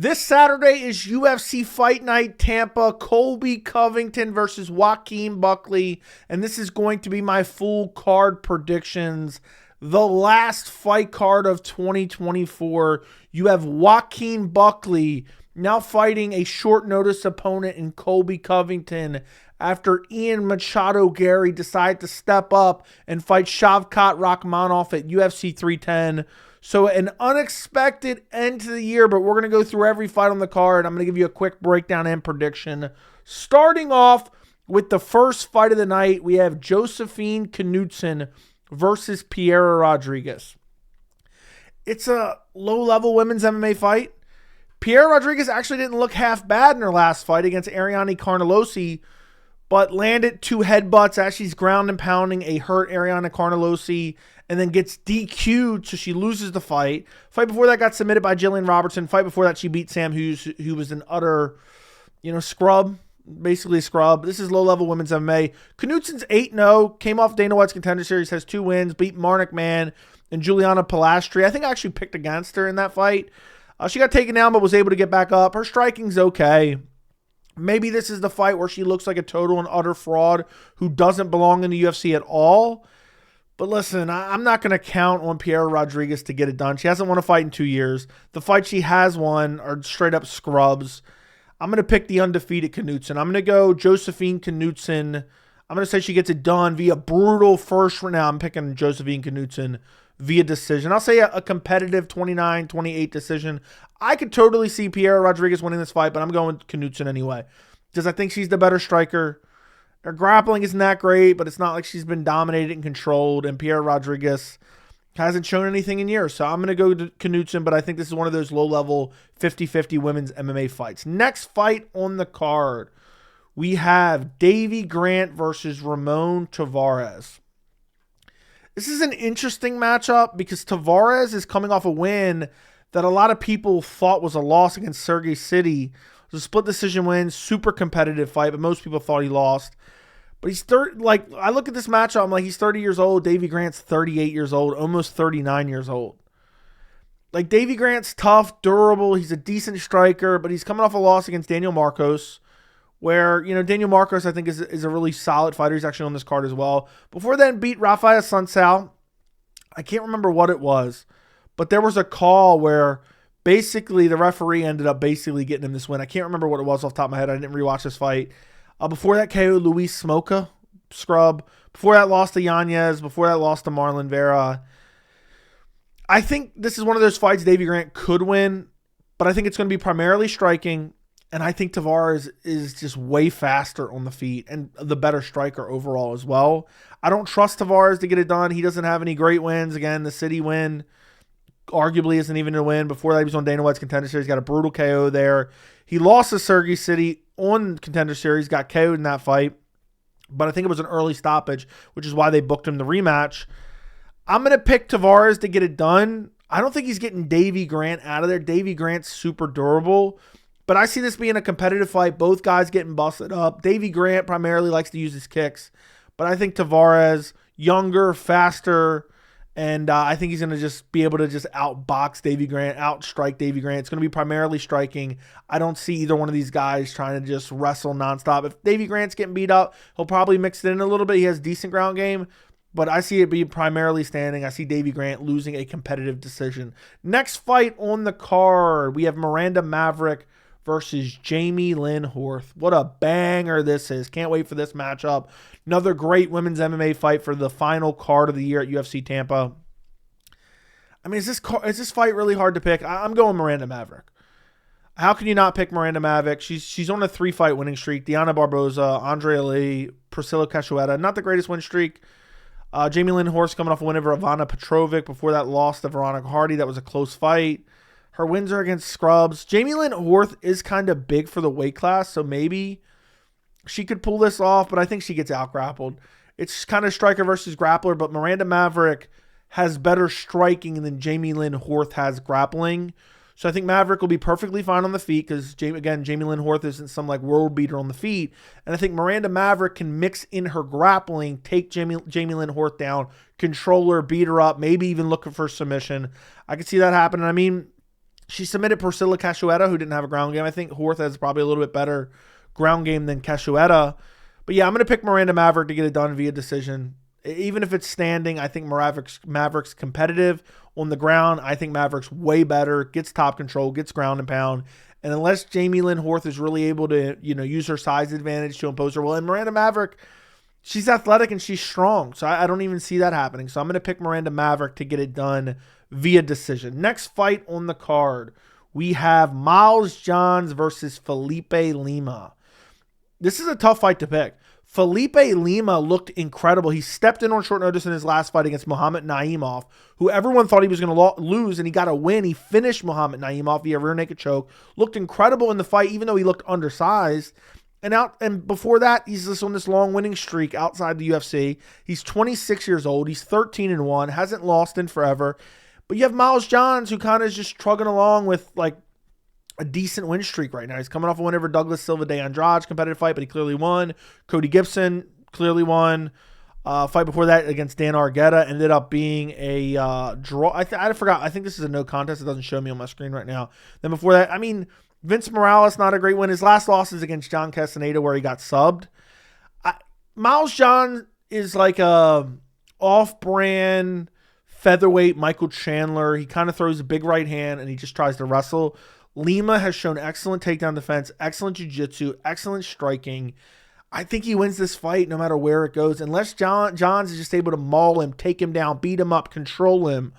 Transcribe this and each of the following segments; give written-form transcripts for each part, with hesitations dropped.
This Saturday is UFC Fight Night, Tampa Colby Covington versus Joaquin Buckley, and this is going to be my full card predictions. The last fight card of 2024, you have Joaquin Buckley now fighting a short notice opponent in Colby Covington after Ian Machado Gary decided to step up and fight Shavkat Rakhmonov at UFC 310. So an unexpected end to the year, but we're going to go through every fight on the card. I'm going to give you a quick breakdown and prediction. Starting off with the first fight of the night, we have Josephine Knutsson versus Piera Rodriguez. It's a low-level women's MMA fight. Piera Rodriguez actually didn't look half bad in her last fight against Ariane Carnelossi, but landed 2 headbutts as she's ground and pounding a hurt Ariane Carnelossi, and then gets DQ'd, so she loses the fight. Fight before that got submitted by Jillian Robertson. Fight before that, she beat Sam Hughes, who was an utter, scrub. Basically a scrub. This is low-level women's MMA. Knutsson's 8-0, came off Dana White's Contender Series, has 2 wins, beat Marnik Mann and Juliana Pilastri. I think I actually picked against her in that fight. She got taken down but was able to get back up. Her striking's okay. Maybe this is the fight where she looks like a total and utter fraud who doesn't belong in the UFC at all. But listen, I'm not going to count on Piera Rodriguez to get it done. She hasn't won a fight in 2 years. The fights she has won are straight up scrubs. I'm going to pick the undefeated Knutsson. I'm going to go Josephine Knutsson. I'm going to say she gets it done via brutal first round. Now I'm picking Josephine Knutsson via decision. I'll say a competitive 29-28 decision. I could totally see Piera Rodriguez winning this fight, but I'm going Knutsson anyway because I think she's the better striker. Her grappling isn't that great, but it's not like she's been dominated and controlled, and Piera Rodriguez hasn't shown anything in years. So I'm going to go to Knutsson, but I think this is one of those low-level 50-50 women's MMA fights. Next fight on the card, we have Davey Grant versus Ramon Taveras. This is an interesting matchup because Taveras is coming off a win that a lot of people thought was a loss against Sergey City. It was a split decision win, super competitive fight, but most people thought he lost. But he's 30, I look at this matchup, I'm like, he's 30 years old. Davey Grant's 38 years old, almost 39 years old. Like, Davey Grant's tough, durable. He's a decent striker, but he's coming off a loss against Daniel Marcos, where, Daniel Marcos, I think, is a really solid fighter. He's actually on this card as well. Before then, beat Rafael Sunsao. I can't remember what it was, but there was a call where basically the referee ended up basically getting him this win. I can't remember what it was off the top of my head. I didn't rewatch this fight. Before that, KO Luis Smoka, scrub. Before that, lost to Yanez. Before that, lost to Marlon Vera. I think this is one of those fights Davey Grant could win, but I think it's going to be primarily striking, and I think Taveras is just way faster on the feet and the better striker overall as well. I don't trust Taveras to get it done. He doesn't have any great wins. Again, the City win arguably isn't even a win. Before that, he was on Dana White's Contender Series. Got a brutal KO there. He lost to Sergey City on Contender Series, got KO'd in that fight, but I think it was an early stoppage, which is why they booked him the rematch. I'm going to pick Taveras to get it done. I don't think he's getting Davey Grant out of there. Davey Grant's super durable, but I see this being a competitive fight. Both guys getting busted up. Davey Grant primarily likes to use his kicks, but I think Taveras, younger, faster, and I think he's going to just be able to just outbox Davey Grant, outstrike Davey Grant. It's going to be primarily striking. I don't see either one of these guys trying to just wrestle nonstop. If Davey Grant's getting beat up, he'll probably mix it in a little bit. He has decent ground game, but I see it being primarily standing. I see Davey Grant losing a competitive decision. Next fight on the card, we have Miranda Maverick versus Jamie Lynn Horth. What a banger this is. Can't wait for this matchup. Another great women's MMA fight for the final card of the year at UFC Tampa. I mean, is this fight really hard to pick? I'm going Miranda Maverick. How can you not pick Miranda Maverick? She's on a 3-fight winning streak. Diana Barboza, Andrea Lee, Priscilla Cachoeira. Not the greatest win streak. Jamie Lynn Horth coming off a win over Ivana Petrovic. Before that, lost to Veronica Hardy. That was a close fight. Her wins are against scrubs. Jamie Lynn Horth is kind of big for the weight class, so maybe she could pull this off, but I think she gets out-grappled. It's kind of striker versus grappler, but Miranda Maverick has better striking than Jamie Lynn Horth has grappling. So I think Maverick will be perfectly fine on the feet because, Jamie Lynn Horth isn't some world beater on the feet. And I think Miranda Maverick can mix in her grappling, take Jamie Lynn Horth down, control her, beat her up, maybe even looking for submission. I could see that happening. I mean, She submitted Priscilla Cachoeira, who didn't have a ground game. I think Horth has probably a little bit better ground game than Cachoeira. But yeah, I'm going to pick Miranda Maverick to get it done via decision. Even if it's standing, I think Maverick's competitive on the ground. I think Maverick's way better, gets top control, gets ground and pound. And unless Jamie Lynn Horth is really able to, use her size advantage to impose her will, and Miranda Maverick, she's athletic and she's strong. So I don't even see that happening. So I'm going to pick Miranda Maverick to get it done via decision. Next fight on the card, we have Miles Johns versus Felipe Lima. This is a tough fight to pick. Felipe Lima looked incredible. He stepped in on short notice in his last fight against Muhammad Naimov, who everyone thought he was going to lose, and he got a win. He finished Muhammad Naimov via rear naked choke. Looked incredible in the fight, even though he looked undersized. And before that, he's just on this long winning streak outside the UFC. He's 26 years old. He's 13-1, hasn't lost in forever. But you have Miles Johns, who kind of is just trugging along with like a decent win streak right now. He's coming off a win over Douglas Silva de Andrade competitive fight, but he clearly won. Cody Gibson clearly won. Fight before that against Dan Argueta ended up being a draw. I forgot. I think this is a no contest. It doesn't show me on my screen right now. Then before that, Vince Morales, not a great win. His last loss is against John Castaneda, where he got subbed. Miles John is like a off-brand featherweight Michael Chandler. He kind of throws a big right hand and he just tries to wrestle. Lima has shown excellent takedown defense, excellent jiu-jitsu, excellent striking. I think he wins this fight no matter where it goes. Unless Johns is just able to maul him, take him down, beat him up, control him.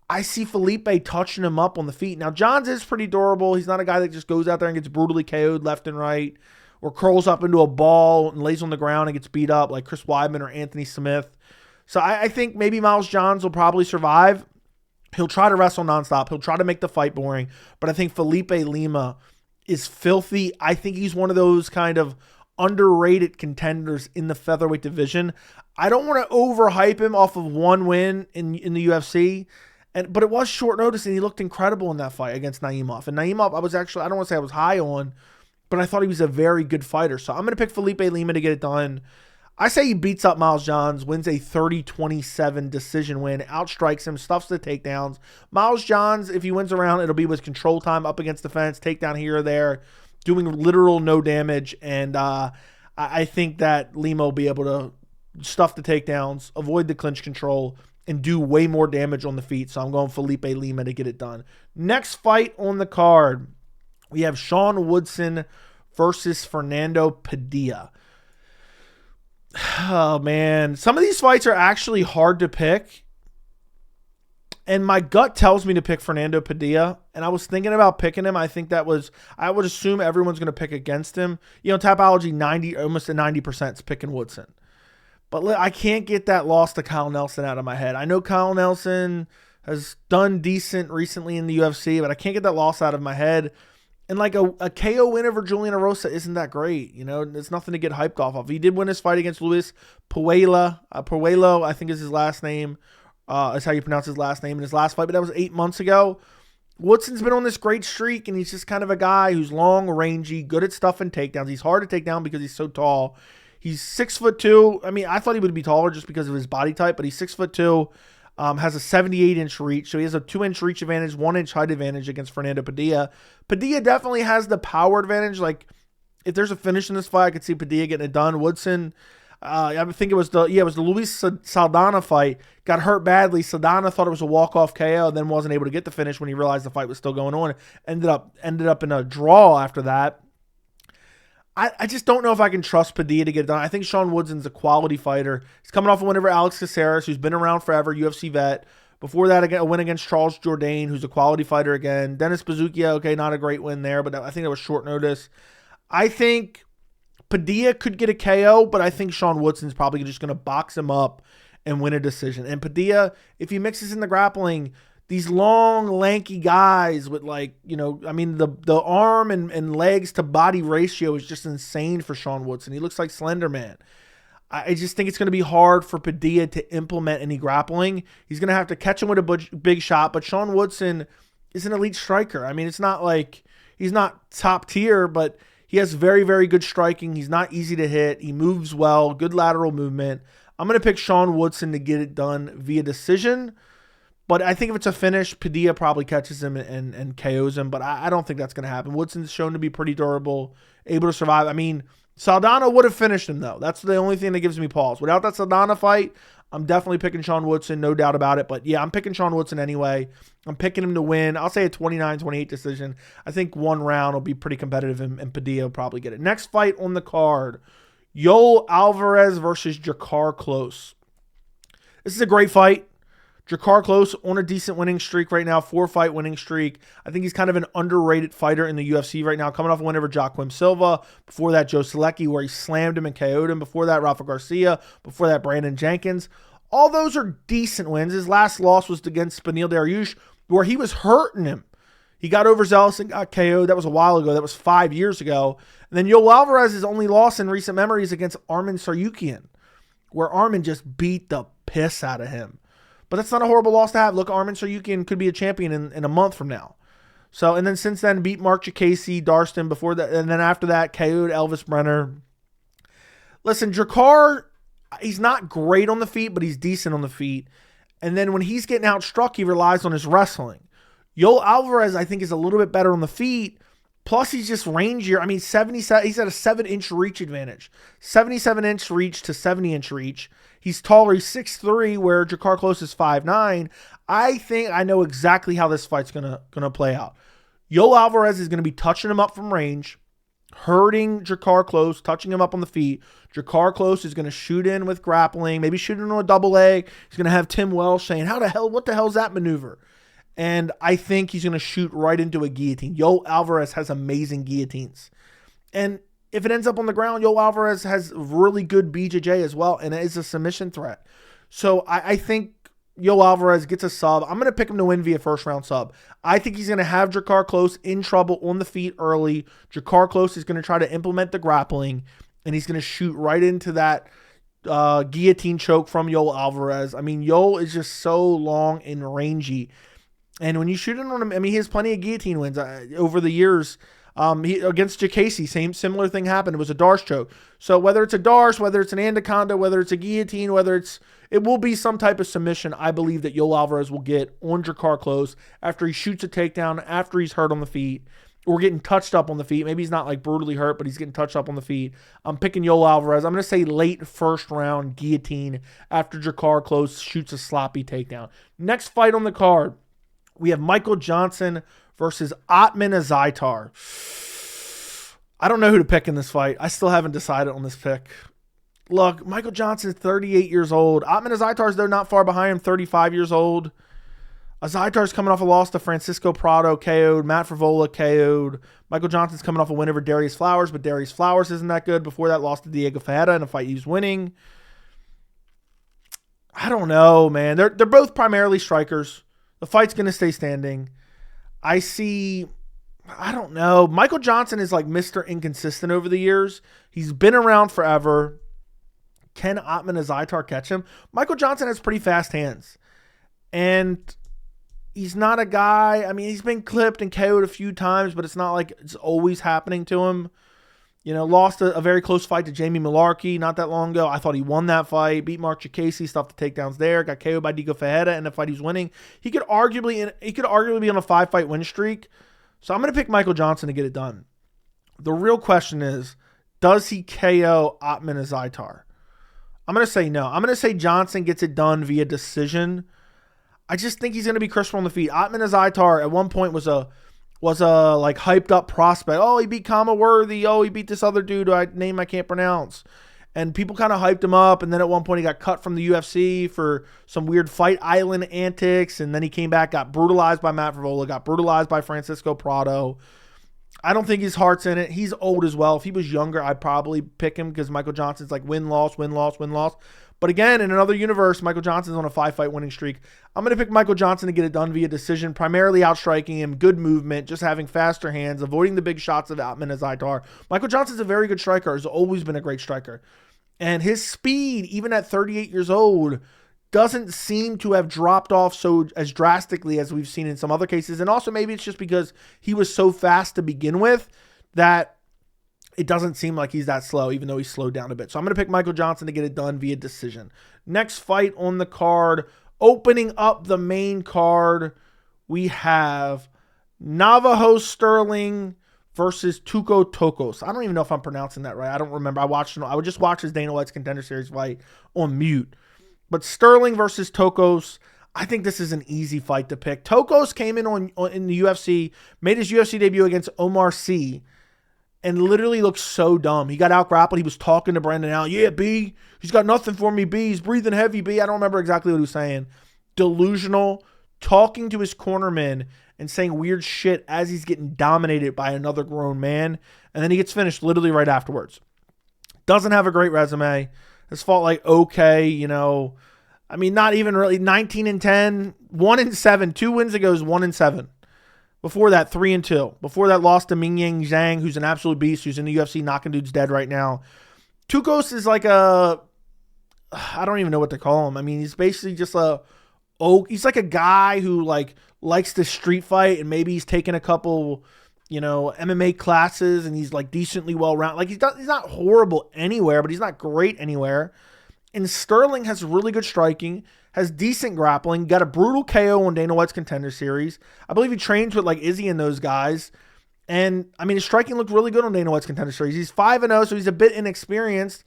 I see Felipe touching him up on the feet. Now, Johns is pretty durable. He's not a guy that just goes out there and gets brutally KO'd left and right, or curls up into a ball and lays on the ground and gets beat up like Chris Weidman or Anthony Smith. So I think maybe Miles Johns will probably survive. He'll try to wrestle nonstop. He'll try to make the fight boring. But I think Felipe Lima is filthy. I think he's one of those kind of underrated contenders in the featherweight division. I don't want to overhype him off of one win in the UFC. But it was short notice, and he looked incredible in that fight against Naimov. And Naimov, I don't want to say I was high on, but I thought he was a very good fighter. So I'm going to pick Felipe Lima to get it done. I say he beats up Miles Johns, wins a 30-27 decision win, outstrikes him, stuffs the takedowns. Miles Johns, if he wins around, it'll be with control time up against the fence, takedown here or there, doing literal no damage. And I think that Lima will be able to stuff the takedowns, avoid the clinch control, and do way more damage on the feet. So I'm going Felipe Lima to get it done. Next fight on the card, we have Sean Woodson versus Fernando Padilla. Oh, man. Some of these fights are actually hard to pick. And my gut tells me to pick Fernando Padilla. And I was thinking about picking him. I would assume everyone's going to pick against him. Tapology almost at 90% is picking Woodson. But I can't get that loss to Kyle Nelson out of my head. I know Kyle Nelson has done decent recently in the UFC, but I can't get that loss out of my head. And like a KO win over Julian Erosa isn't that great. It's nothing to get hyped off of. He did win his fight against Luis Puello, I think is his last name. Is how you pronounce his last name in his last fight, but that was 8 months ago. Woodson's been on this great streak, and he's just kind of a guy who's long, rangy, good at stuffing takedowns. He's hard to take down because he's so tall. He's 6'2". I thought he would be taller just because of his body type, but he's 6'2". Has a 78-inch reach, so he has a 2-inch reach advantage, 1-inch height advantage against Fernando Padilla. Padilla definitely has the power advantage. Like, if there's a finish in this fight, I could see Padilla getting it done. Woodson, I think it was the Luis Saldana fight. Got hurt badly. Saldana thought it was a walk-off KO, then wasn't able to get the finish when he realized the fight was still going on. Ended up in a draw after that. I just don't know if I can trust Padilla to get it done. I think Sean Woodson's a quality fighter. He's coming off a win over Alex Caceres, who's been around forever, UFC vet. Before that, a win against Charles Jourdain, who's a quality fighter again. Dennis Bazukia, okay, not a great win there, but I think that was short notice. I think Padilla could get a KO, but I think Sean Woodson's probably just going to box him up and win a decision. And Padilla, if he mixes in the grappling, these long, lanky guys with the arm and legs to body ratio is just insane for Sean Woodson. He looks like Slender Man. I just think it's going to be hard for Padilla to implement any grappling. He's going to have to catch him with a big shot, but Sean Woodson is an elite striker. It's not like he's not top tier, but he has very, very good striking. He's not easy to hit. He moves well, good lateral movement. I'm going to pick Sean Woodson to get it done via decision. But I think if it's a finish, Padilla probably catches him and KOs him. But I don't think that's going to happen. Woodson's shown to be pretty durable, able to survive. I mean, Saldana would have finished him, though. That's the only thing that gives me pause. Without that Saldana fight, I'm definitely picking Sean Woodson, no doubt about it. But yeah, I'm picking Sean Woodson anyway. I'm picking him to win. I'll say a 29-28 decision. I think one round will be pretty competitive, and Padilla will probably get it. Next fight on the card, Yoel Alvarez versus Drakkar Klose. This is a great fight. Drakkar Klose on a decent winning streak right now, 4-fight winning streak. I think he's kind of an underrated fighter in the UFC right now, coming off a win over Joaquin Silva. Before that, Joe Selecki, where he slammed him and KO'd him. Before that, Rafa Garcia. Before that, Brandon Jenkins. All those are decent wins. His last loss was against Beneil Dariush, where he was hurting him. He got overzealous and got KO'd. That was a while ago. That was 5 years ago. And then Yoel Alvarez's only loss in recent memory is against Arman Tsarukyan, where Arman just beat the piss out of him. But that's not a horrible loss to have. Look, Arman Tsarukyan could be a champion in a month from now. So, and then since then, beat Mark Jackasey, Dustin before that, and then after that, KO'd Elvis Brenner. Listen, Drakkar, he's not great on the feet, but he's decent on the feet. And then when he's getting outstruck, he relies on his wrestling. Yoel Alvarez, I think, is a little bit better on the feet. Plus, he's just rangier. I mean, he's at a 7-inch reach advantage. 77-inch reach to 70-inch reach. He's taller. He's 6'3", where Drakkar Klose is 5'9". I think I know exactly how this fight's gonna play out. Yoel Alvarez is going to be touching him up from range, hurting Drakkar Klose, touching him up on the feet. Drakkar Klose is going to shoot in with grappling, maybe shoot in on a double leg. He's going to have Tim Welsh saying, what the hell is that maneuver? And I think he's going to shoot right into a guillotine. Yoel Alvarez has amazing guillotines. And if it ends up on the ground, Yoel Alvarez has really good BJJ as well, and it is a submission threat. So I think Yoel Alvarez gets a sub. I'm going to pick him to win via first-round sub. I think he's going to have Drakkar Klose in trouble on the feet early. Drakkar Klose is going to try to implement the grappling, and he's going to shoot right into that guillotine choke from Yoel Alvarez. I mean, Yoel is just so long and rangy. And when you shoot in on him, I mean, he has plenty of guillotine wins over the years. Against Jackasey, similar thing happened. It was a Darce choke. So whether it's a Darce, whether it's an Anaconda, whether it's a guillotine, it will be some type of submission, I believe that Yoel Alvarez will get on Drakkar Klose after he shoots a takedown, after he's hurt on the feet, or getting touched up on the feet. Maybe he's not like brutally hurt, but he's getting touched up on the feet. I'm picking Yoel Alvarez. I'm going to say late first round guillotine after Drakkar Klose shoots a sloppy takedown. Next fight on the card, we have Michael Johnson versus Ottman Azaitar. I don't know who to pick in this fight. I still haven't decided on this pick. Look, Michael Johnson is 38 years old. Ottman Azaitar is, though, not far behind him, 35 years old. Azaitar's coming off a loss to Francisco Prado, KO'd. Matt Frevola, KO'd. Michael Johnson's coming off a win over Darius Flowers, but Darius Flowers isn't that good. Before that, lost to Diego Ferreira in a fight he was winning. I don't know, man. They're both primarily strikers. The fight's going to stay standing. I don't know. Michael Johnson is like Mr. Inconsistent over the years. He's been around forever. Can Ottman Azaitar catch him? Michael Johnson has pretty fast hands. And he's not a guy, I mean, he's been clipped and KO'd a few times, but it's not like it's always happening to him. You know, lost a very close fight to Jamie Malarkey not that long ago. I thought he won that fight. Beat Mark Jackasey, stuffed the takedowns there. Got KO'd by Diego Ferreira in the fight he was winning. He could arguably be on a 5-fight win streak. So I'm going to pick Michael Johnson to get it done. The real question is, does he KO Ottman Azaitar? I'm going to say no. I'm going to say Johnson gets it done via decision. I just think he's going to be crispr on the feet. Ottman Azaitar at one point was a like hyped up prospect. Oh, he beat Kama Worthy. Oh, he beat this other dude who name I can't pronounce. And people kind of hyped him up. And then at one point he got cut from the UFC for some weird Fight Island antics. And then he came back, got brutalized by Matt Frevola, got brutalized by Francisco Prado. I don't think his heart's in it. He's old as well. If he was younger, I'd probably pick him because Michael Johnson's like win-loss, win-loss, win-loss. But again, in another universe, Michael Johnson's on a 5-fight winning streak. I'm going to pick Michael Johnson to get it done via decision, primarily outstriking him, good movement, just having faster hands, avoiding the big shots of Ottman Azaitar. Michael Johnson's a very good striker, has always been a great striker. And his speed, even at 38 years old, doesn't seem to have dropped off as drastically as we've seen in some other cases. And also maybe it's just because he was so fast to begin with that it doesn't seem like he's that slow, even though he's slowed down a bit. So I'm going to pick Michael Johnson to get it done via decision. Next fight on the card, Opening up the main card, we have Navajo Stirling versus Tuco Tokkos. I don't even know if I'm pronouncing that right. I don't remember. I would just watch his Dana White's Contender Series fight on mute. But Stirling versus Tokkos, I think this is an easy fight to pick. Tokkos came in in the UFC, made his UFC debut against Omar Sy, and literally looked so dumb. He got out grappled. He was talking to Brendan Allen. Yeah, B. He's got nothing for me, B. He's breathing heavy, B. I don't remember exactly what he was saying. Delusional, talking to his cornerman and saying weird shit as he's getting dominated by another grown man. And then he gets finished literally right afterwards. Doesn't have a great resume. Has fought like okay, I mean, not even really. 19-10, 1-7. 2 wins ago is 1-7. Before that, 3-2. Before that, lost to Mingyang Zhang, who's an absolute beast, who's in the UFC knocking dudes dead right now. Tucos is like I don't even know what to call him. I mean, he's basically just he's like a guy who likes to street fight, and maybe he's taken a couple, MMA classes, and he's like decently well-rounded. Like he's not horrible anywhere, but he's not great anywhere. And Stirling has really good striking, has decent grappling, got a brutal KO on Dana White's Contender Series. I believe he trains with like Izzy and those guys. And I mean, his striking looked really good on Dana White's Contender Series. He's 5-0, so he's a bit inexperienced,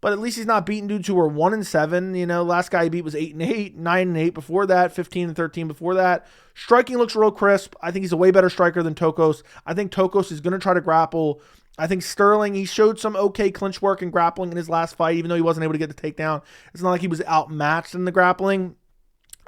but at least he's not beating dudes who were 1-7. Last guy he beat was 8-8, 9-8 before that, 15-13 before that. Striking looks real crisp. I think he's a way better striker than Tokkos. I think Tokkos is going to try to grapple. I think Stirling, he showed some okay clinch work and grappling in his last fight, even though he wasn't able to get the takedown. It's not like he was outmatched in the grappling.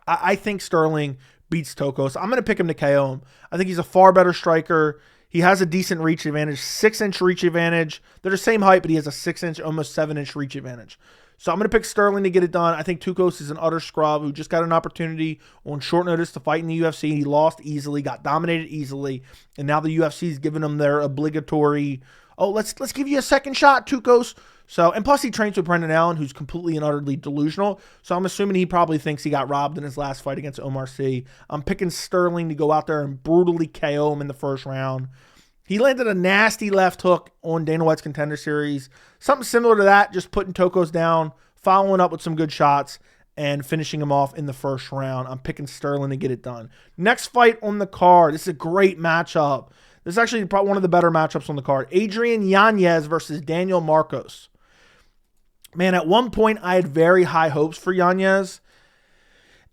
I think Stirling beats Tokkos. I'm going to pick him to KO him. I think he's a far better striker. He has a decent reach advantage, 6-inch reach advantage. They're the same height, but he has a 6-inch, almost 7-inch reach advantage. So I'm going to pick Stirling to get it done. I think Tucos is an utter scrub who just got an opportunity on short notice to fight in the UFC. He lost easily, got dominated easily, and now the UFC is giving him their obligatory, let's give you a second shot, Tucos. So, and plus he trains with Brendan Allen, who's completely and utterly delusional. So I'm assuming he probably thinks he got robbed in his last fight against Omar Sy. I'm picking Stirling to go out there and brutally KO him in the first round. He landed a nasty left hook on Dana White's Contender Series. Something similar to that, just putting Tokkos down, following up with some good shots, and finishing him off in the first round. I'm picking Stirling to get it done. Next fight on the card. This is a great matchup. This is actually probably one of the better matchups on the card. Adrian Yanez versus Daniel Marcos. Man, at one point, I had very high hopes for Yanez,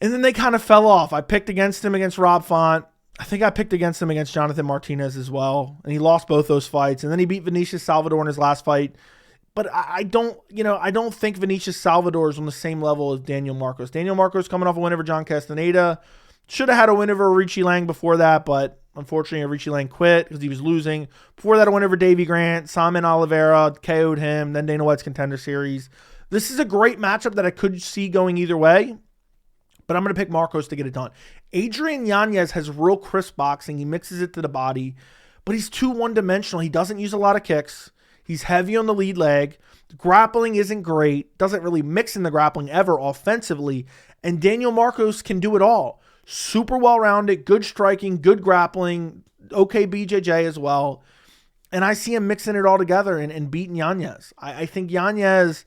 and then they kind of fell off. I picked against him against Rob Font. I think I picked against him against Jonathan Martinez as well, and he lost both those fights. And then he beat Vinicius Salvador in his last fight. But I don't think Vinicius Salvador is on the same level as Daniel Marcos. Daniel Marcos coming off a win over John Castaneda. Should have had a win over Richie Lang before that, but unfortunately Richie Lang quit because he was losing. Before that, a win over Davey Grant. Simon Oliveira KO'd him. Then Dana White's Contender Series. This is a great matchup that I could see going either way, but I'm going to pick Marcos to get it done. Adrian Yanez has real crisp boxing. He mixes it to the body, but he's too one-dimensional. He doesn't use a lot of kicks. He's heavy on the lead leg. The grappling isn't great. Doesn't really mix in the grappling ever offensively. And Daniel Marcos can do it all. Super well-rounded, good striking, good grappling, okay BJJ as well. And I see him mixing it all together and beating Yanez. I think Yanez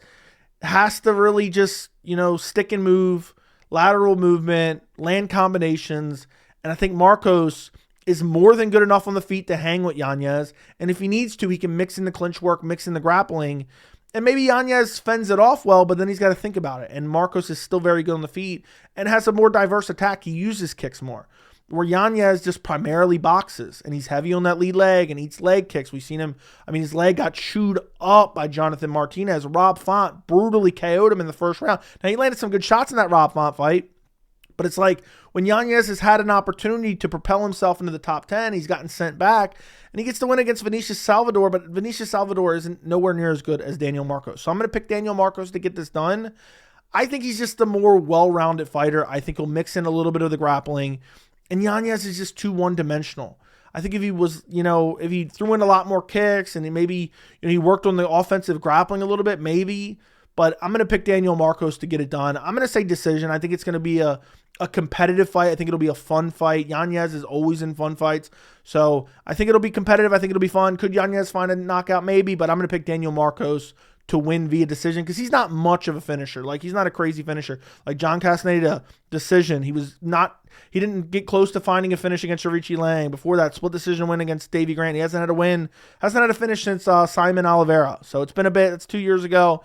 has to really just, stick and move, lateral movement, land combinations. And I think Marcos is more than good enough on the feet to hang with Yanez. And if he needs to, he can mix in the clinch work, mix in the grappling. And maybe Yanez fends it off well, but then he's got to think about it. And Marcos is still very good on the feet and has a more diverse attack. He uses kicks more. Where Yanez just primarily boxes, and he's heavy on that lead leg and eats leg kicks. We've seen him, his leg got chewed up by Jonathan Martinez. Rob Font brutally KO'd him in the first round. Now, he landed some good shots in that Rob Font fight, but it's like when Yanez has had an opportunity to propel himself into the top 10, he's gotten sent back, and he gets to win against Vinicius Salvador, but Vinicius Salvador isn't nowhere near as good as Daniel Marcos. So I'm going to pick Daniel Marcos to get this done. I think he's just a more well-rounded fighter. I think he'll mix in a little bit of the grappling. And Yanez is just too one-dimensional. I think if he was, if he threw in a lot more kicks and he worked on the offensive grappling a little bit, maybe. But I'm going to pick Daniel Marcos to get it done. I'm going to say decision. I think it's going to be a competitive fight. I think it'll be a fun fight. Yanez is always in fun fights. So I think it'll be competitive. I think it'll be fun. Could Yanez find a knockout? Maybe. But I'm going to pick Daniel Marcos to win via decision because he's not much of a finisher. Like, he's not a crazy finisher. Like John Castaneda, decision. He didn't get close to finding a finish against Richie Lang. Before that, split decision win against Davey Grant. He hasn't had a finish since Simon Oliveira. So it's been a bit. It's 2 years ago.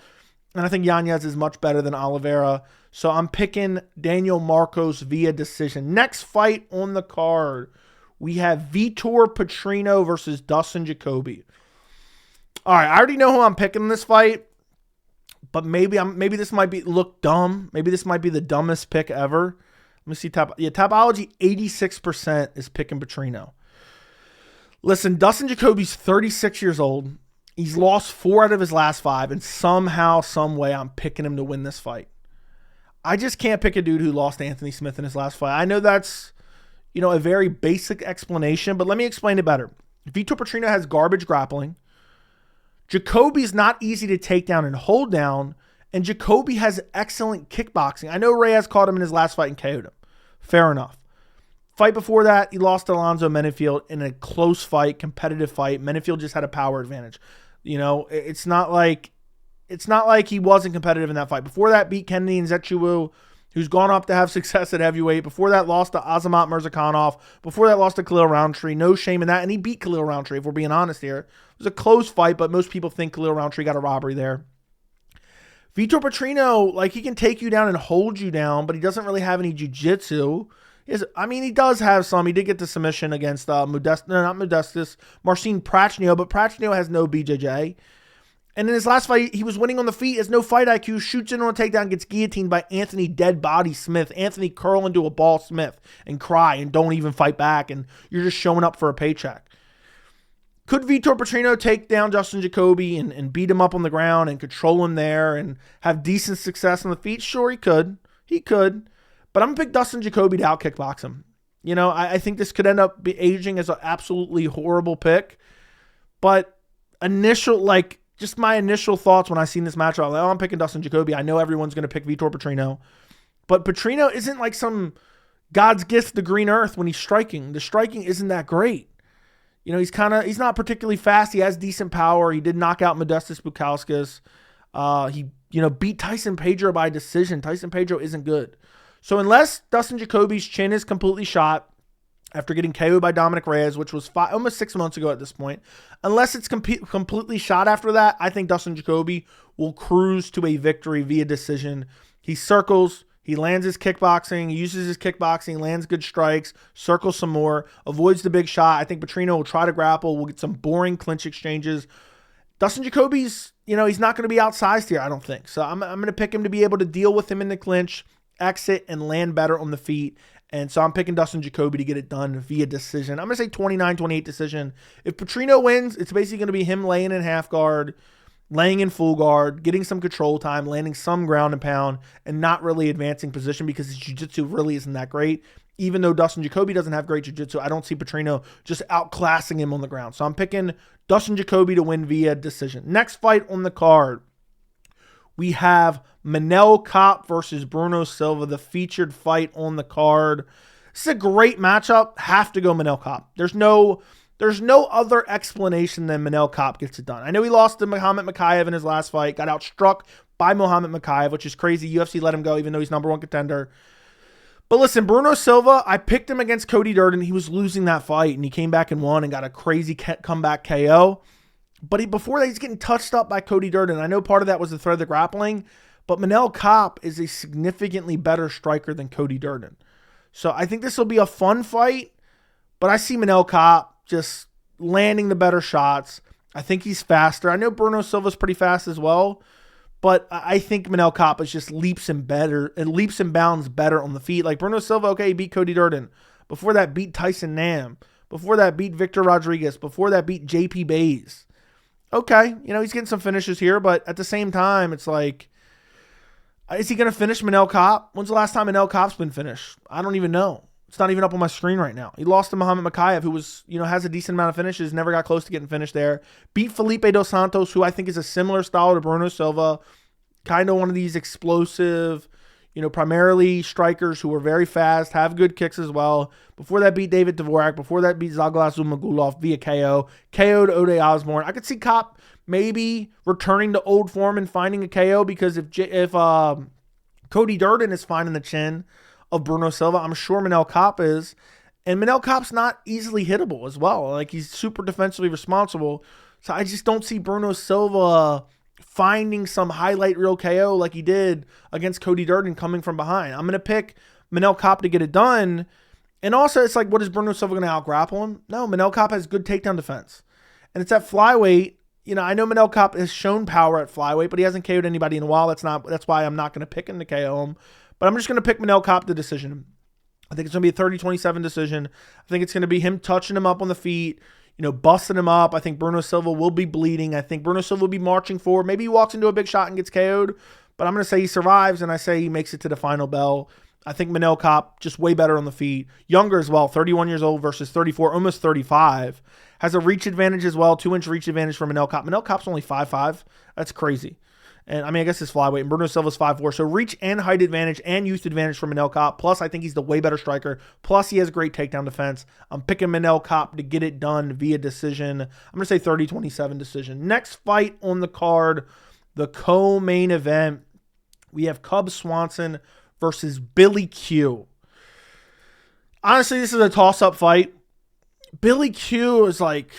And I think Yanez is much better than Oliveira. So I'm picking Daniel Marcos via decision. Next fight on the card, we have Vitor Petrino versus Dustin Jacoby. All right, I already know who I'm picking in this fight, but maybe this might look dumb. Maybe this might be the dumbest pick ever. Let me see. Tapology 86% is picking Petrino. Listen, Dustin Jacoby's 36 years old. He's lost 4 out of his last 5, and somehow, some way, I'm picking him to win this fight. I just can't pick a dude who lost Anthony Smith in his last fight. I know that's, a very basic explanation, but let me explain it better. Vitor Petrino has garbage grappling. Jacoby's not easy to take down and hold down, and Jacoby has excellent kickboxing. I know Reyes caught him in his last fight and KO'd him. Fair enough. Fight before that, he lost to Alonzo Menifeld in a close fight, competitive fight. Menifeld just had a power advantage. It's not like he wasn't competitive in that fight. Before that, beat Kennedy Nzechukwu, who's gone up to have success at heavyweight. Before that, lost to Azamat Mirzakhanov. Before that, lost to Khalil Roundtree. No shame in that. And he beat Khalil Roundtree, if we're being honest here. It was a close fight, but most people think Khalil Roundtree got a robbery there. Vitor Petrino, he can take you down and hold you down, but he doesn't really have any jiu-jitsu. He does have some. He did get the submission against Marcin Prachnio, but Prachnio has no BJJ. And in his last fight, he was winning on the feet, has no fight IQ, shoots in on a takedown, gets guillotined by Anthony Dead Body Smith. Anthony curl into a ball Smith and cry and don't even fight back, and you're just showing up for a paycheck. Could Vitor Petrino take down Dustin Jacoby and beat him up on the ground and control him there and have decent success on the feet? Sure, he could. He could. But I'm going to pick Dustin Jacoby to out-kickbox him. I think this could end up aging as an absolutely horrible pick. But just my initial thoughts when I seen this matchup, I'm like, I'm picking Dustin Jacoby. I know everyone's going to pick Vitor Petrino. But Petrino isn't like some God's gift to green earth when he's striking. The striking isn't that great. He's not particularly fast. He has decent power. He did knock out Modestas Bukauskas. He beat Tyson Pedro by decision. Tyson Pedro isn't good. So unless Dustin Jacoby's chin is completely shot after getting KO'd by Dominic Reyes, which was almost 6 months ago at this point, unless it's completely shot after that, I think Dustin Jacoby will cruise to a victory via decision. He circles, he lands his kickboxing, he uses his kickboxing, lands good strikes, circles some more, avoids the big shot. I think Petrino will try to grapple. We'll get some boring clinch exchanges. Dustin Jacoby's, he's not going to be outsized here, I don't think. So I'm going to pick him to be able to deal with him in the clinch, exit, and land better on the feet. And so I'm picking Dustin Jacoby to get it done via decision. I'm going to say 29-28 decision. If Petrino wins, it's basically going to be him laying in half guard, laying in full guard, getting some control time, landing some ground and pound, and not really advancing position because his jiu-jitsu really isn't that great. Even though Dustin Jacoby doesn't have great jiu-jitsu, I don't see Petrino just outclassing him on the ground. So I'm picking Dustin Jacoby to win via decision. Next fight on the card, we have Manel Kape versus Bruno Silva, the featured fight on the card. This is a great matchup. Have to go Manel Kape. There's no other explanation than Manel Kape gets it done. I know he lost to Muhammad Mokaev in his last fight, got outstruck by Muhammad Mokaev, which is crazy. UFC let him go even though he's number 1 contender. But listen, Bruno Silva, I picked him against Cody Durden. He was losing that fight, and he came back and won and got a crazy comeback KO. But before that, he's getting touched up by Cody Durden. I know part of that was the threat of the grappling, but Manel Kape is a significantly better striker than Cody Durden. So I think this will be a fun fight, but I see Manel Kape just landing the better shots. I think he's faster. I know Bruno Silva's pretty fast as well, but I think Manel Kape is just leaps and bounds better on the feet. Like Bruno Silva, okay, he beat Cody Durden. Before that, beat Tyson Nam. Before that, beat Victor Rodriguez. Before that, beat JP Bays. Okay, he's getting some finishes here, but at the same time, it's like, is he going to finish Manel Kape? When's the last time Manel Kape's been finished? I don't even know. It's not even up on my screen right now. He lost to Muhammad Mokaev, who was, has a decent amount of finishes, never got close to getting finished there. Beat Felipe Dos Santos, who I think is a similar style to Bruno Silva. Kind of one of these explosive, primarily strikers who are very fast, have good kicks as well. Before that, beat David Dvorak. Before that, beat Zaglas Zumagulov via KO. KO'd Ode Osborne. I could see Kape maybe returning to old form and finding a KO, because if Cody Durden is finding the chin of Bruno Silva, I'm sure Manel Kape is. And Manel Kape's not easily hittable as well. Like, he's super defensively responsible. So I just don't see Bruno Silva finding some highlight reel KO like he did against Cody Durden coming from behind. I'm going to pick Manel Kape to get it done. And also, it's like, what is Bruno Silva going to out-grapple him? No, Manel Kape has good takedown defense. And it's at flyweight. I know Manel Kape has shown power at flyweight, but he hasn't KO'd anybody in a while. That's why I'm not going to pick him to KO him. But I'm just going to pick Manel Kape to decision. I think it's going to be a 30-27 decision. I think it's going to be him touching him up on the feet, busting him up. I think Bruno Silva will be bleeding. I think Bruno Silva will be marching forward. Maybe he walks into a big shot and gets KO'd, but I'm going to say he survives, and I say he makes it to the final bell. I think Manel Kape just way better on the feet. Younger as well, 31 years old versus 34, almost 35. Has a reach advantage as well, 2-inch reach advantage for Manel Kape. Manel Kape's only 5'5". That's crazy. And I guess it's flyweight. And Bruno Silva's 5'4". So reach and height advantage and youth advantage for Manel Kape. Plus, I think he's the way better striker. Plus, he has great takedown defense. I'm picking Manel Kape to get it done via decision. I'm going to say 30-27 decision. Next fight on the card, the co-main event. We have Cub Swanson versus Billy Q. Honestly, this is a toss-up fight. Billy Q is like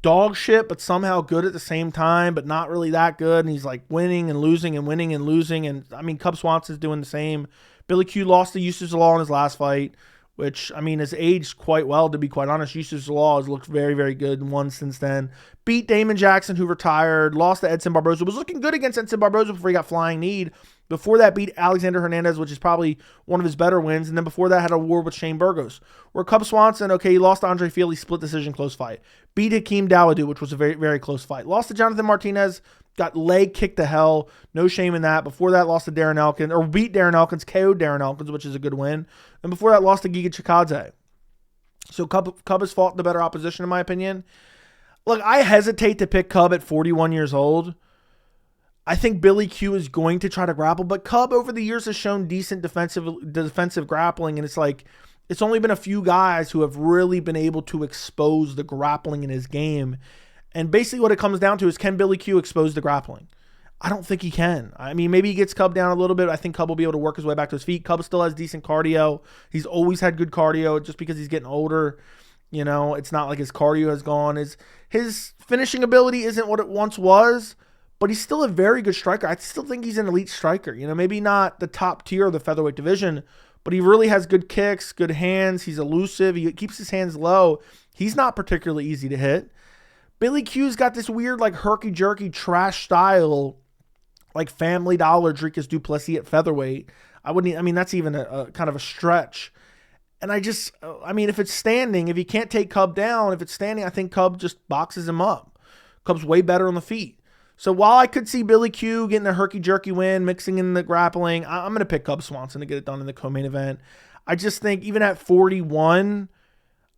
dog shit, but somehow good at the same time, but not really that good. And he's like winning and losing and winning and losing. And Cub Swanson's doing the same. Billy Q lost to Yusuf Zalal in his last fight, which, has aged quite well, to be quite honest. Yusuf Zalal has looked very, very good and won since then. Beat Damon Jackson, who retired. Lost to Edson Barboza. Was looking good against Edson Barboza before he got flying kneed. Before that, beat Alexander Hernandez, which is probably one of his better wins. And then before that, had a war with Shane Burgos. Where Cub Swanson, he lost to Andre Fili, split decision, close fight. Beat Hakeem Dawodu, which was a very, very close fight. Lost to Jonathan Martinez, got leg kicked to hell. No shame in that. Before that, lost to Darren Elkins, or beat Darren Elkins, KO'd Darren Elkins, which is a good win. And before that, lost to Giga Chikadze. So Cub has fought the better opposition, in my opinion. Look, I hesitate to pick Cub at 41 years old. I think Billy Q is going to try to grapple, but Cub over the years has shown decent defensive grappling, and it's only been a few guys who have really been able to expose the grappling in his game. And basically what it comes down to is, can Billy Q expose the grappling? I don't think he can. Maybe he gets Cub down a little bit. I think Cub will be able to work his way back to his feet. Cub still has decent cardio. He's always had good cardio. Just because he's getting older, it's not like his cardio has gone. His finishing ability isn't what it once was, but he's still a very good striker. I still think he's an elite striker. Maybe not the top tier of the featherweight division, but he really has good kicks, good hands. He's elusive. He keeps his hands low. He's not particularly easy to hit. Billy Q's got this weird, like, herky-jerky trash style, like Family Dollar Dricus Duplessis at featherweight. That's even a kind of a stretch. And if it's standing, if he can't take Cub down, if it's standing, I think Cub just boxes him up. Cub's way better on the feet. So while I could see Billy Q getting a herky-jerky win, mixing in the grappling, I'm going to pick Cub Swanson to get it done in the co-main event. I just think even at 41,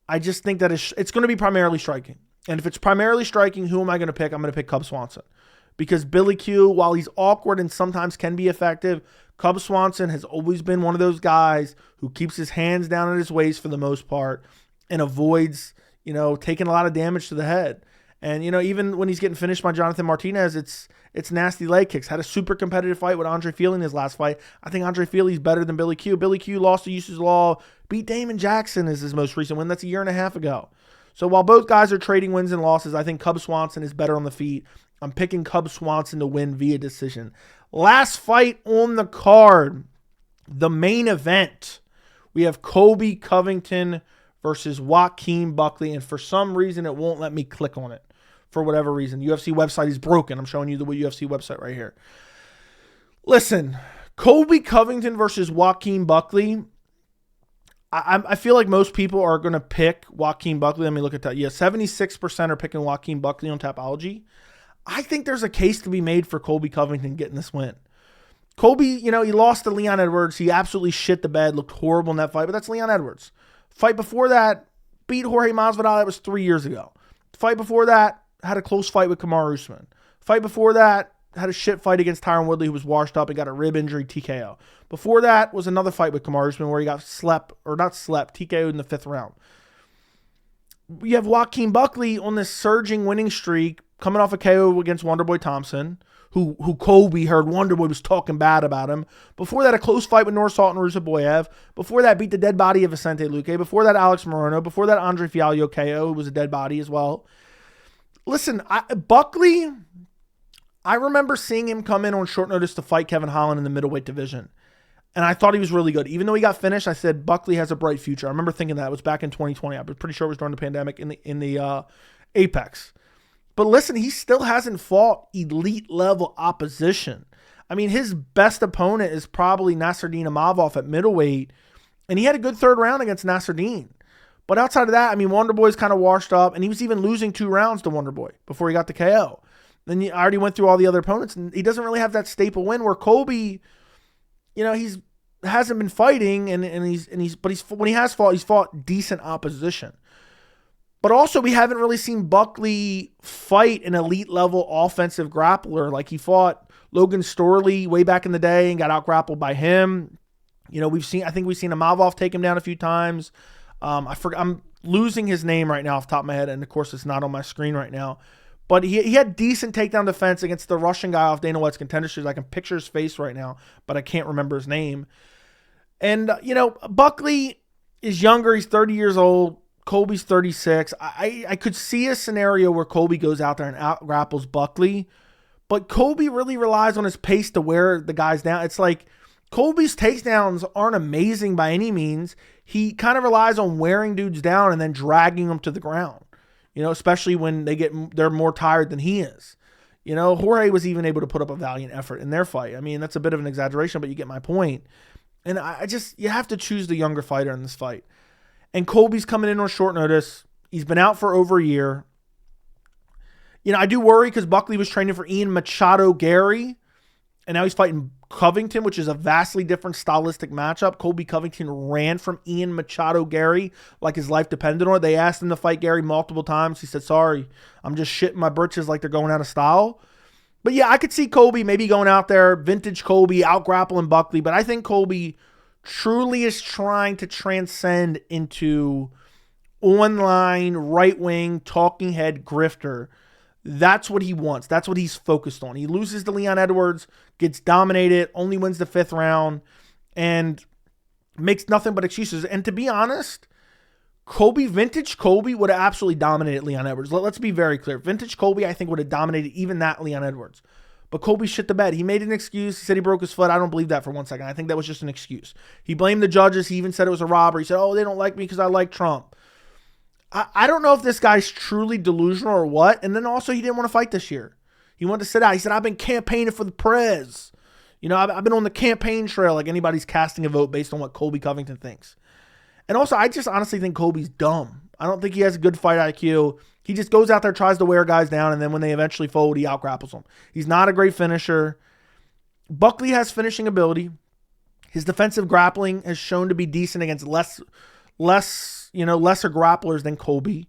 I just think that it's going to be primarily striking. And if it's primarily striking, who am I going to pick? I'm going to pick Cub Swanson. Because Billy Q, while he's awkward and sometimes can be effective, Cub Swanson has always been one of those guys who keeps his hands down at his waist for the most part and avoids, taking a lot of damage to the head. And, even when he's getting finished by Jonathan Martinez, it's nasty leg kicks. Had a super competitive fight with Andre Fili in his last fight. I think Andre Fili's better than Billy Q. Billy Q lost to Yusuf Zalal. Beat Damon Jackson is his most recent win. That's a year and a half ago. So while both guys are trading wins and losses, I think Cub Swanson is better on the feet. I'm picking Cub Swanson to win via decision. Last fight on the card, the main event. We have Colby Covington versus Joaquin Buckley, and for some reason it won't let me click on it. For whatever reason. The UFC website is broken. I'm showing you the UFC website right here. Listen, Colby Covington versus Joaquin Buckley. I feel like most people are going to pick Joaquin Buckley. Let me look at that. Yeah, 76% are picking Joaquin Buckley on Tapology. I think there's a case to be made for Colby Covington getting this win. Colby, he lost to Leon Edwards. He absolutely shit the bed, looked horrible in that fight, but that's Leon Edwards. Fight before that, beat Jorge Masvidal. That was 3 years ago. Fight before that, had a close fight with Kamaru Usman. Fight before that, had a shit fight against Tyron Woodley, who was washed up and got a rib injury, TKO. Before that was another fight with Kamaru Usman where he got TKO'd in the 5th round. We have Joaquin Buckley on this surging winning streak, coming off a KO against Wonderboy Thompson, who Kobe heard Wonderboy was talking bad about him. Before that, a close fight with Norsalt and Rusaboyev. Before that, beat the dead body of Vicente Luque. Before that, Alex Morono. Before that, Andre Fialho KO, who was a dead body as well. Listen, Buckley, I remember seeing him come in on short notice to fight Kevin Holland in the middleweight division. And I thought he was really good. Even though he got finished, I said Buckley has a bright future. I remember thinking that. It was back in 2020. I'm pretty sure it was during the pandemic in the Apex. But listen, he still hasn't fought elite level opposition. I mean, his best opponent is probably Nasruddin Imavov at middleweight. And he had a good 3rd round against Nasruddin. But outside of that, I mean, Wonderboy's kind of washed up. And he was even losing 2 rounds to Wonderboy before he got the KO. Then I already went through all the other opponents. And he doesn't really have that staple win where Kobe, you know, hasn't been fighting, and when he has fought, he's fought decent opposition. But also, we haven't really seen Buckley fight an elite level offensive grappler. Like he fought Logan Storley way back in the day and got out grappled by him. You know, I think we've seen Imavov take him down a few times. I'm losing his name right now off the top of my head, and of course, it's not on my screen right now. But he had decent takedown defense against the Russian guy off Dana White's Contender Series. I can picture his face right now, but I can't remember his name. And, you know, Buckley is younger. He's 30 years old. Colby's 36. I could see a scenario where Colby goes out there and out-grapples Buckley. But Colby really relies on his pace to wear the guys down. It's like Colby's takedowns aren't amazing by any means. He kind of relies on wearing dudes down and then dragging them to the ground. You know, especially when they're more tired than he is. You know, Jorge was even able to put up a valiant effort in their fight. I mean, that's a bit of an exaggeration, but you get my point. And you have to choose the younger fighter in this fight. And Colby's coming in on short notice. He's been out for over a year. You know, I do worry because Buckley was training for Ian Machado Gary, and now he's fighting Covington, which is a vastly different stylistic matchup. Colby Covington ran from Ian Machado Gary like his life depended on it. They asked him to fight Gary multiple times. He said, sorry, I'm just shitting my britches like they're going out of style. But yeah, I could see Colby maybe going out there, vintage Colby, out-grappling Buckley. But I think Colby truly is trying to transcend into online, right-wing, talking head grifter. That's what he wants. That's what he's focused on. He loses to Leon Edwards, gets dominated, only wins the 5th round, and makes nothing but excuses. And to be honest, vintage Colby would have absolutely dominated Leon Edwards. Let's be very clear. Vintage Colby, I think, would have dominated even that Leon Edwards. But Colby shit the bed. He made an excuse. He said he broke his foot. I don't believe that for 1 second. I think that was just an excuse. He blamed the judges. He even said it was a robbery. He said, oh, they don't like me because I like Trump. I don't know if this guy's truly delusional or what. And then also he didn't want to fight this year. He wanted to sit out. He said, I've been campaigning for the Prez. You know, I've been on the campaign trail like anybody's casting a vote based on what Colby Covington thinks. And also, I just honestly think Colby's dumb. I don't think he has a good fight IQ. He just goes out there, tries to wear guys down, and then when they eventually fold, he out-grapples them. He's not a great finisher. Buckley has finishing ability. His defensive grappling has shown to be decent against lesser grapplers than Colby.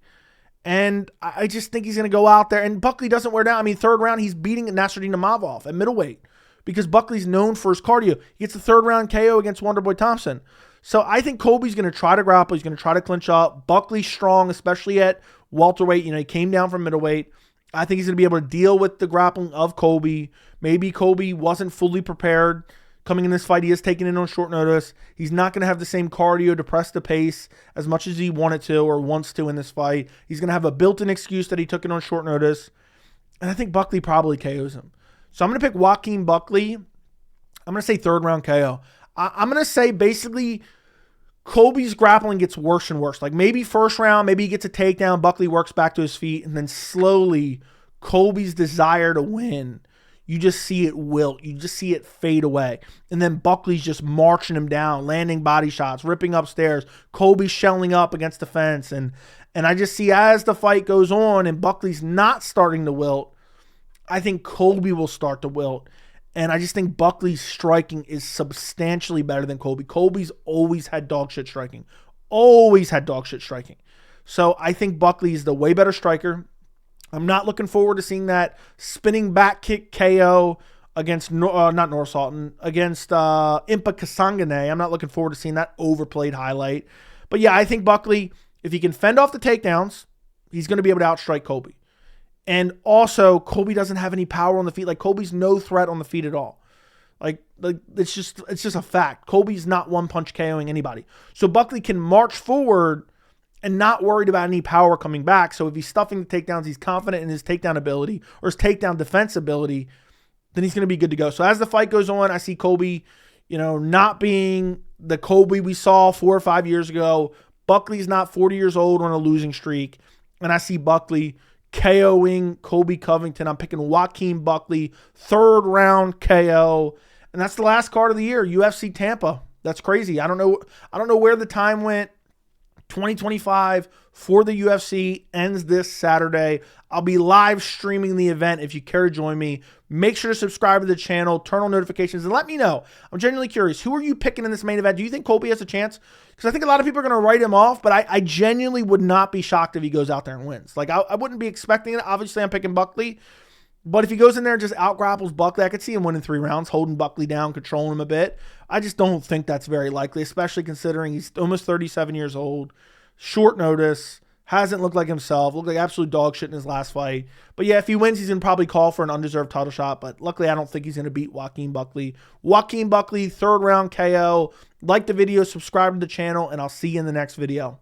And I just think he's going to go out there. And Buckley doesn't wear down. I mean, 3rd round, he's beating Nasruddin Imavov at middleweight because Buckley's known for his cardio. He gets the 3rd round KO against Wonderboy Thompson. So I think Colby's going to try to grapple. He's going to try to clinch up. Buckley's strong, especially at welterweight. You know, he came down from middleweight. I think he's going to be able to deal with the grappling of Colby. Maybe Colby wasn't fully prepared coming in this fight. He is taking it on short notice. He's not going to have the same cardio to press the pace as much as he wanted to or wants to in this fight. He's going to have a built-in excuse that he took it on short notice. And I think Buckley probably KOs him. So I'm going to pick Joaquin Buckley. I'm going to say 3rd round KO. I'm going to say basically Colby's grappling gets worse and worse. Like maybe 1st round, maybe he gets a takedown, Buckley works back to his feet, and then slowly Colby's desire to win, you just see it wilt. You just see it fade away. And then Buckley's just marching him down, landing body shots, ripping upstairs, Colby shelling up against the fence. And I just see as the fight goes on and Buckley's not starting to wilt, I think Colby will start to wilt. And I just think Buckley's striking is substantially better than Colby. Colby's always had dog shit striking. Always had dog shit striking. So I think Buckley's the way better striker. I'm not looking forward to seeing that spinning back kick KO against, not North Sultan, against Impa Kasangane. I'm not looking forward to seeing that overplayed highlight. But yeah, I think Buckley, if he can fend off the takedowns, he's going to be able to outstrike Colby. And also, Colby doesn't have any power on the feet. Like, Colby's no threat on the feet at all. Like it's just a fact. Colby's not one-punch KOing anybody. So Buckley can march forward and not worried about any power coming back. So if he's stuffing the takedowns, he's confident in his takedown ability or his takedown defense ability, then he's going to be good to go. So as the fight goes on, I see Colby, not being the Colby we saw 4 or 5 years ago. Buckley's not 40 years old on a losing streak. And I see Buckley KOing Colby Covington. I'm picking Joaquin Buckley, 3rd round KO. And that's the last card of the year, UFC Tampa. That's crazy. I don't know where the time went. 2025 for the UFC ends this Saturday. I'll be live streaming the event if you care to join me. Make sure to subscribe to the channel, turn on notifications, and let me know. I'm genuinely curious. Who are you picking in this main event? Do you think Colby has a chance? Because I think a lot of people are going to write him off, but I genuinely would not be shocked if he goes out there and wins. Like, I wouldn't be expecting it. Obviously, I'm picking Buckley. But if he goes in there and just out-grapples Buckley, I could see him winning 3 rounds, holding Buckley down, controlling him a bit. I just don't think that's very likely, especially considering he's almost 37 years old, short notice, hasn't looked like himself, looked like absolute dog shit in his last fight. But yeah, if he wins, he's going to probably call for an undeserved title shot. But luckily, I don't think he's going to beat Joaquin Buckley. Joaquin Buckley, 3rd round KO. Like the video, subscribe to the channel, and I'll see you in the next video.